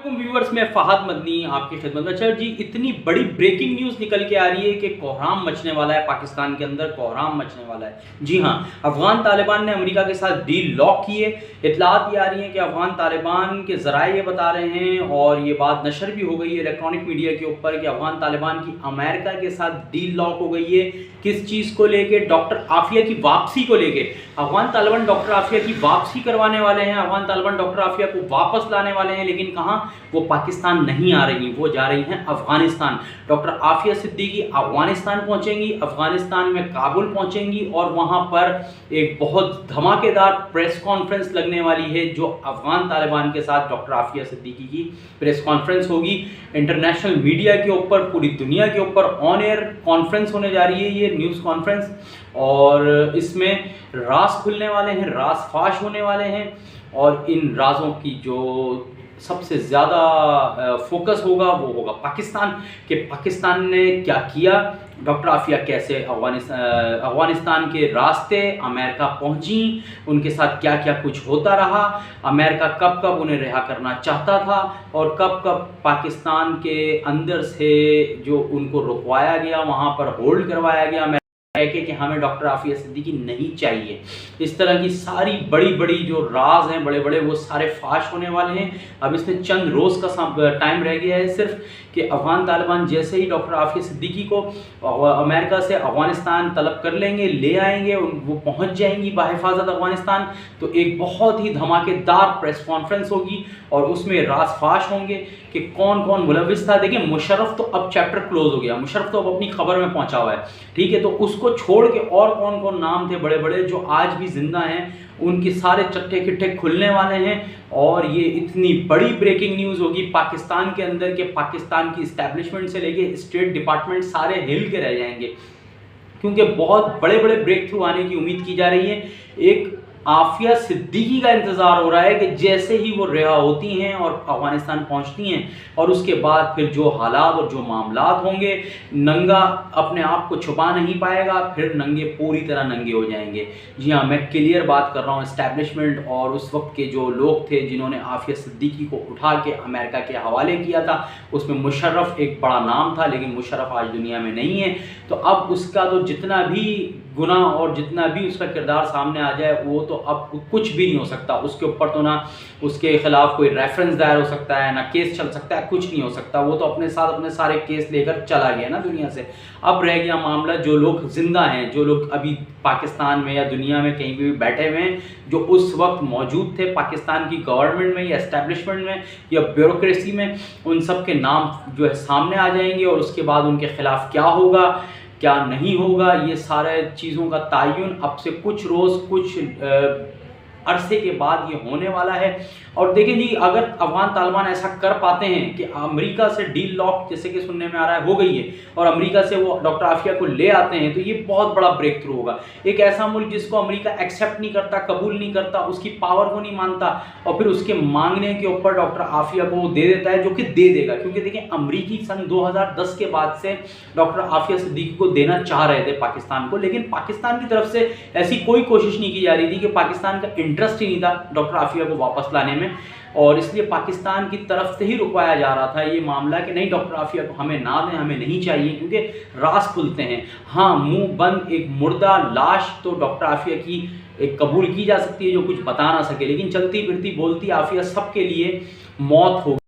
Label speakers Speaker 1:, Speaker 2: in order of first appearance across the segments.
Speaker 1: Viewers में फहद मदनी आपकी खिदमत में। अच्छा जी, इतनी बड़ी ब्रेकिंग न्यूज़ निकल के आ रही है कि कोहराम मचने वाला है, पाकिस्तान के अंदर कोहराम मचने वाला है। जी हाँ, अफगान तालिबान ने अमेरिका के साथ डील लॉक की है। इतलात ये आ रही हैं कि अफगान तालिबान के ज़राए ये बता रहे हैं और ये बात नशर भी हो गई है इलेक्ट्रॉनिक मीडिया के ऊपर कि अफगान तालिबान की अमेरिका के साथ डील लॉक हो गई है। किस चीज़ को लेके? डॉक्टर आफिया की वापसी को लेके। अफगान तालिबान डॉक्टर आफिया की वापसी करवाने वाले हैं, अफगान तालिबान डॉक्टर आफिया को वापस लाने वाले हैं, लेकिन कहाँ? वो पाकिस्तान नहीं आ रही, वो जा रही हैं अफगानिस्तान। डॉक्टर आफिया सिद्दीकी अफगानिस्तान पहुंचेंगी, अफगानिस्तान में काबुल पहुंचेंगी और वहां पर एक बहुत धमाकेदार प्रेस कॉन्फ्रेंस लगने वाली है जो अफगान तालिबान के साथ डॉक्टर आफिया सिद्दीकी की प्रेस कॉन्फ्रेंस होगी। इंटरनेशनल मीडिया के ऊपर, पूरी दुनिया के ऊपर ऑन एयर कॉन्फ्रेंस होने जा रही है, ये न्यूज़ कॉन्फ्रेंस, और इसमें राज खुलने वाले हैं, राज फाश होने वाले हैं और इन राजों की जो सबसे ज़्यादा फोकस होगा वो होगा पाकिस्तान के। पाकिस्तान ने क्या किया, डॉक्टर आफिया कैसे अफगानिस्तान के रास्ते अमेरिका पहुंची, उनके साथ क्या क्या कुछ होता रहा, अमेरिका कब कब उन्हें रिहा करना चाहता था और कब कब पाकिस्तान के अंदर से जो उनको रुकवाया गया, वहाँ पर होल्ड करवाया गया कि हमें डॉक्टर आफिया सिद्दीकी नहीं चाहिए। इस तरह की सारी बड़ी बड़ी जो राज हैं बड़े बड़े, वो सारे फाश होने वाले हैं। अब इसमें चंद रोज़ का टाइम रह गया है सिर्फ कि अफगान तालिबान जैसे ही डॉक्टर आफिया सिद्दीकी को अमेरिका से अफगानिस्तान तलब कर लेंगे, ले आएंगे, वो पहुंच जाएंगी बाहिफाजत अफगानिस्तान, तो एक बहुत ही धमाकेदार प्रेस कॉन्फ्रेंस होगी और उसमें राज फाश होंगे कि कौन कौन मुलविस था। देखिए, मुशर्रफ तो अब चैप्टर क्लोज हो गया, मुशर्रफ तो अब अपनी खबर में पहुंचा हुआ है, ठीक है, तो उसको छोड़ के और कौन कौन नाम थे बड़े बड़े जो आज भी जिंदा हैं, उनके सारे चट्टे किट्टे खुलने वाले हैं। और ये इतनी बड़ी ब्रेकिंग न्यूज़ होगी पाकिस्तान के अंदर कि पाकिस्तान की इस्टेब्लिशमेंट से लेके स्टेट डिपार्टमेंट सारे हिल के रह जाएंगे, क्योंकि बहुत बड़े बड़े ब्रेक थ्रू आने की उम्मीद की जा रही है। एक आफिया सिद्दीकी का इंतज़ार हो रहा है कि जैसे ही वो रिहा होती हैं और अफगानिस्तान पहुंचती हैं और उसके बाद फिर जो हालात और जो मामलात होंगे, नंगा अपने आप को छुपा नहीं पाएगा, फिर नंगे पूरी तरह नंगे हो जाएंगे। जी हाँ, मैं क्लियर बात कर रहा हूँ। इस्टेब्लिशमेंट और उस वक्त के जो लोग थे जिन्होंने आफिया सिद्दीकी को उठा के अमेरिका के हवाले किया था, उसमें मुशर्रफ एक बड़ा नाम था, लेकिन मुशर्रफ आज दुनिया में नहीं है। तो अब उसका तो जितना भी गुनाह और जितना भी उसका किरदार सामने आ जाए, वो तो अब कुछ भी नहीं हो सकता उसके ऊपर। तो ना उसके खिलाफ कोई रेफरेंस दायर हो सकता है, ना केस चल सकता है, कुछ नहीं हो सकता। वो तो अपने साथ अपने सारे केस लेकर चला गया ना दुनिया से। अब रह गया मामला जो लोग जिंदा हैं, जो लोग अभी पाकिस्तान में या दुनिया में कहीं भी बैठे हुए हैं, जो उस वक्त मौजूद थे पाकिस्तान की गवर्नमेंट में या एस्टेब्लिशमेंट में या ब्यूरोक्रेसी में, उन सब के नाम जो है सामने आ जाएंगे और उसके बाद उनके खिलाफ क्या होगा क्या नहीं होगा, ये सारे चीज़ों का तयन अब से कुछ रोज़ कुछ अरसे के बाद ये होने वाला है। और देखिए जी, अगर अफगान तालिबान ऐसा कर पाते हैं कि अमेरिका से डील लॉक, जैसे कि सुनने में आ रहा है, हो गई है और अमेरिका से वो डॉक्टर आफिया को ले आते हैं, तो ये बहुत बड़ा ब्रेक थ्रू होगा। एक ऐसा मुल्क जिसको अमेरिका एक्सेप्ट नहीं करता, कबूल नहीं करता, उसकी पावर को नहीं मानता और फिर उसके मांगने के ऊपर डॉक्टर आफिया को वो दे देता है, जो कि दे देगा। क्योंकि देखिए, अमरीकी सन 2010 के बाद से डॉक्टर आफिया सिद्दीकी को देना चाह रहे थे पाकिस्तान को, लेकिन पाकिस्तान की तरफ से ऐसी कोई कोशिश नहीं की जा रही थी कि पाकिस्तान का इंटरेस्ट ही नहीं था डॉक्टर आफिया को वापस लाने में, और इसलिए पाकिस्तान की तरफ से ही रुकवाया जा रहा था ये मामला कि नहीं, डॉक्टर आफिया को हमें ना दें, हमें नहीं चाहिए, क्योंकि राज खुलते हैं। हाँ, मुंह बंद एक मुर्दा लाश तो डॉक्टर आफिया की एक कबूल की जा सकती है जो कुछ बता ना सके, लेकिन चलती फिरती बोलती आफिया सबके लिए मौत हो।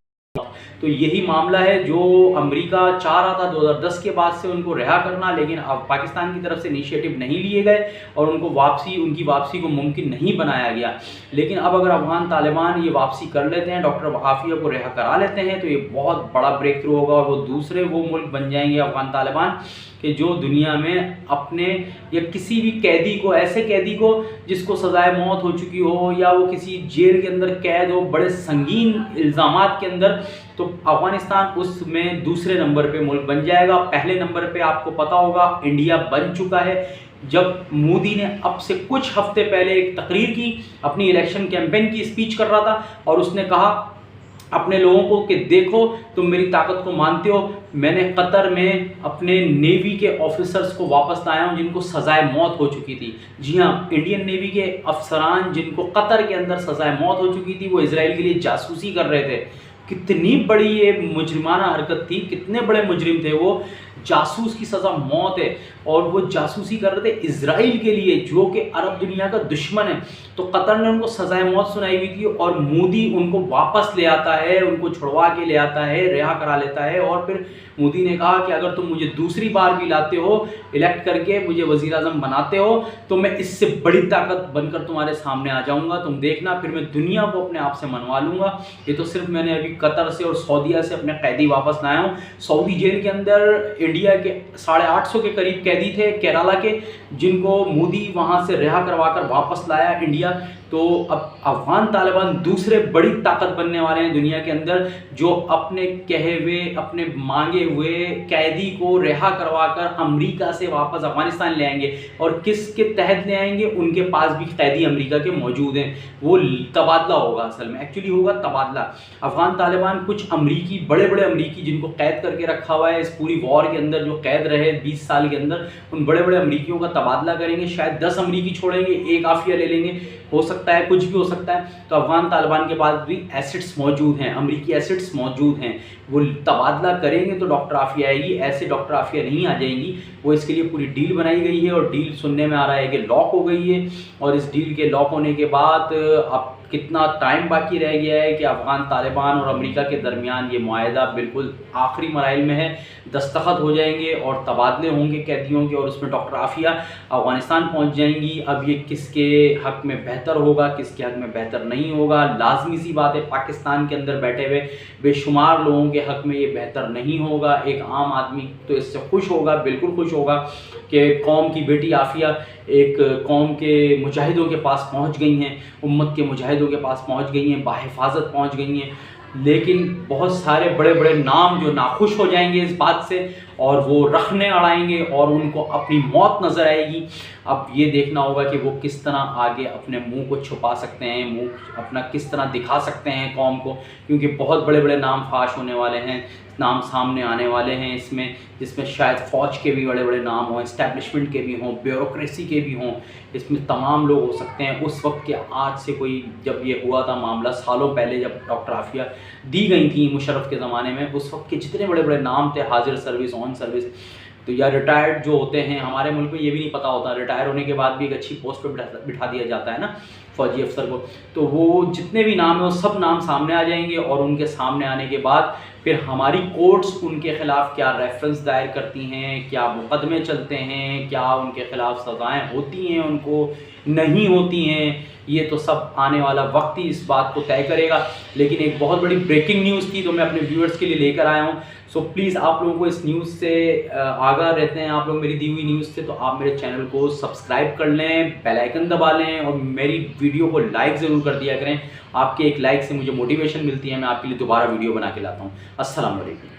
Speaker 1: तो यही मामला है जो अमेरिका चाह रहा था 2010 के बाद से उनको रिहा करना, लेकिन अब पाकिस्तान की तरफ से इनिशिएटिव नहीं लिए गए और उनकी वापसी को मुमकिन नहीं बनाया गया। लेकिन अब अगर अफगान तालिबान ये वापसी कर लेते हैं, डॉक्टर आफिया को रिहा करा लेते हैं, तो ये बहुत बड़ा ब्रेक थ्रू होगा और वो दूसरे वो मुल्क बन जाएंगे अफगान तालिबान कि जो दुनिया में अपने या किसी भी कैदी को, ऐसे कैदी को जिसको सजाए मौत हो चुकी हो या वो किसी जेल के अंदर कैद हो बड़े संगीन इल्ज़ामात के अंदर, तो अफगानिस्तान उसमें दूसरे नंबर पे मुल्क बन जाएगा। पहले नंबर पे आपको पता होगा इंडिया बन चुका है। जब मोदी ने अब से कुछ हफ्ते पहले एक तकरीर की, अपनी इलेक्शन कैंपेन की स्पीच कर रहा था और उसने कहा अपने लोगों को कि देखो, तुम मेरी ताकत को मानते हो, मैंने कतर में अपने नेवी के ऑफिसर्स को वापस लाया हूँ जिनको सजाए मौत हो चुकी थी। जी हाँ, इंडियन नेवी के अफसरान जिनको कतर के अंदर सजाए मौत हो चुकी थी, वो इजराइल के लिए जासूसी कर रहे थे, कितनी बड़ी ये मुजरिमाना हरकत थी, कितने बड़े मुजरिम थे वो। जासूस की सज़ा मौत है और वो जासूसी कर रहे थे इजराइल के लिए जो कि अरब दुनिया का दुश्मन है। तो कतर ने उनको सज़ाए मौत सुनाई हुई थी और मोदी उनको वापस ले आता है, उनको छुड़वा के ले आता है, रिहा करा लेता है। और फिर मोदी ने कहा कि अगर तुम मुझे दूसरी बार भी लाते हो, इलेक्ट करके मुझे वज़ीर आज़म बनाते हो, तो मैं इससे बड़ी ताकत बनकर तुम्हारे सामने आ जाऊंगा। तुम देखना, फिर मैं दुनिया को अपने आप से मनवा लूँगा। ये तो सिर्फ मैंने अभी कतर से और सऊदीया से अपने कैदी वापस लाया हूँ। सऊदी जेल के अंदर इंडिया के 850 के करीब कैदी थे केरला के, जिनको मोदी वहाँ से रिहा करवा कर वापस लाया इंडिया। तो अब अफगान तालिबान दूसरे बड़ी ताकत बनने वाले हैं दुनिया के अंदर, जो अपने कहे हुए, अपने मांगे हुए कैदी को रिहा करवा कर अमरीका से वापस अफगानिस्तान ले आएंगे। और किसके तहत ले आएंगे? उनके पास भी कैदी अमरीका के मौजूद हैं। वो तबादला होगा, असल में एक्चुअली होगा तबादला। अफगान तालिबान कुछ अमरीकी, बड़े बड़े अमरीकी जिनको कैद करके रखा हुआ है इस पूरी वॉर के अंदर, जो कैद रहे 20 साल के अंदर, उन बड़े बड़े अमरीकियों का तबादला करेंगे। शायद 10 अमरीकी छोड़ेंगे, एक आफिया ले लेंगे, हो सकता है, कुछ भी हो सकता है। तो अफगान तालिबान के पास भी एसेट्स मौजूद हैं, अमरीकी एसेट्स मौजूद हैं। वो तबादला करेंगे तो डॉक्टर आफिया आएगी, ऐसे डॉक्टर आफिया नहीं आ जाएंगी। वो इसके लिए पूरी डील बनाई गई है और डील सुनने में आ रहा है कि लॉक हो गई है। और इस डील के लॉक होने के बाद अब कितना टाइम बाकी रह गया है कि अफगान तालिबान और अमेरिका के दरमियान ये मुआहदा बिल्कुल आखिरी मराइल में है, दस्तखत हो जाएंगे और तबादले होंगे कैदियों के, और उसमें डॉक्टर आफिया अफगानिस्तान पहुंच जाएंगी। अब ये किसके हक़ में बेहतर होगा, किसके हक़ में बेहतर नहीं होगा, लाजमी सी बात है पाकिस्तान के अंदर बैठे हुए बेशुमार लोगों के हक़ में ये बेहतर नहीं होगा। एक आम आदमी तो इससे खुश होगा, बिल्कुल खुश होगा कि कौम की बेटी आफिया एक कौम के मुजाहिदों के पास पहुंच गई हैं, उम्मत के मुजाहिदों के पास पहुंच गई हैं, बाहिफाजत पहुंच गई हैं। लेकिन बहुत सारे बड़े बड़े नाम जो नाखुश हो जाएंगे इस बात से, और वो रखने अड़ाएंगे और उनको अपनी मौत नज़र आएगी। अब ये देखना होगा कि वो किस तरह आगे अपने मुंह को छुपा सकते हैं, मुंह अपना किस तरह दिखा सकते हैं कौम को, क्योंकि बहुत बड़े बड़े नाम फाश होने वाले हैं, नाम सामने आने वाले हैं इसमें, जिसमें शायद फ़ौज के भी बड़े बड़े नाम हों, इस्टेब्लिशमेंट के भी हों, ब्यूरोक्रेसी के भी हों, इसमें तमाम लोग हो सकते हैं। उस वक्त के आज से कोई, जब ये हुआ था मामला सालों पहले, जब डॉक्टर आफिया दी गई थी मुशर्रफ के ज़माने में, उस वक्त के जितने बड़े बड़े नाम थे, हाजिर सर्विस, ऑन सर्विस, तो या रिटायर्ड जो होते हैं, हमारे मुल्क में ये भी नहीं पता होता, रिटायर होने के बाद भी एक अच्छी पोस्ट पर बिठा दिया जाता है ना फ़ौजी अफसर को, तो वो जितने भी नाम हैं वो सब नाम सामने आ जाएंगे। और उनके सामने आने के बाद फिर हमारी कोर्ट्स उनके ख़िलाफ़ क्या रेफरेंस दायर करती हैं, क्या मुकदमे चलते हैं, क्या उनके ख़िलाफ़ सज़ाएँ होती हैं, उनको नहीं होती हैं, ये तो सब आने वाला वक्त ही इस बात को तय करेगा। लेकिन एक बहुत बड़ी ब्रेकिंग न्यूज़ थी, तो मैं अपने व्यूअर्स के लिए लेकर आया हूँ। सो प्लीज़ आप लोगों को इस न्यूज़ से आगाह रहते हैं आप लोग मेरी दी हुई न्यूज़ से, तो आप मेरे चैनल को सब्सक्राइब कर लें, बेल आइकन दबा लें और मेरी वीडियो को लाइक ज़रूर कर दिया करें। आपके एक लाइक से मुझे मोटिवेशन मिलती है, मैं आपके लिए दोबारा वीडियो बना के लाता हूँ। अस्सलाम वालेकुम।